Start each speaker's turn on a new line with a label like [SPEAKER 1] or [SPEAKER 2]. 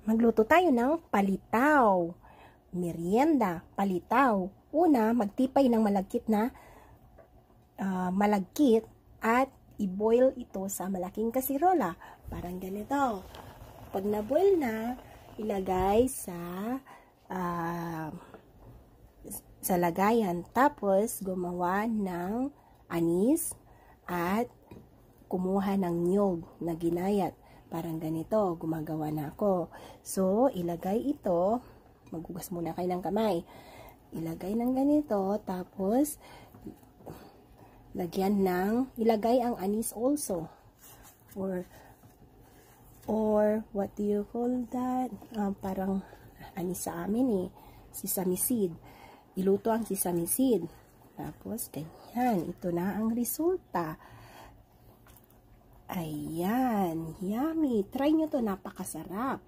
[SPEAKER 1] Magluto tayo ng palitaw. Merienda, palitaw. Una, magtipay ng malagkit na malagkit at i-boil ito sa malaking kasirola. Parang ganito. Pag na-boil na, ilagay sa lagayan. Tapos, gumawa ng anis at kumuha ng niyog na ginayat. Parang ganito, gumagawa na ako. So, ilagay ito, maghugas muna kayo ng kamay. Ilagay ng ganito, tapos, ilagay ang anis also. Or what do you call that? Parang, anis sa amin eh, sesame seed. Iluto ang sesame seed. Tapos, ganyan, ito na ang resulta. Ayan, yummy. Try nyo to, napakasarap.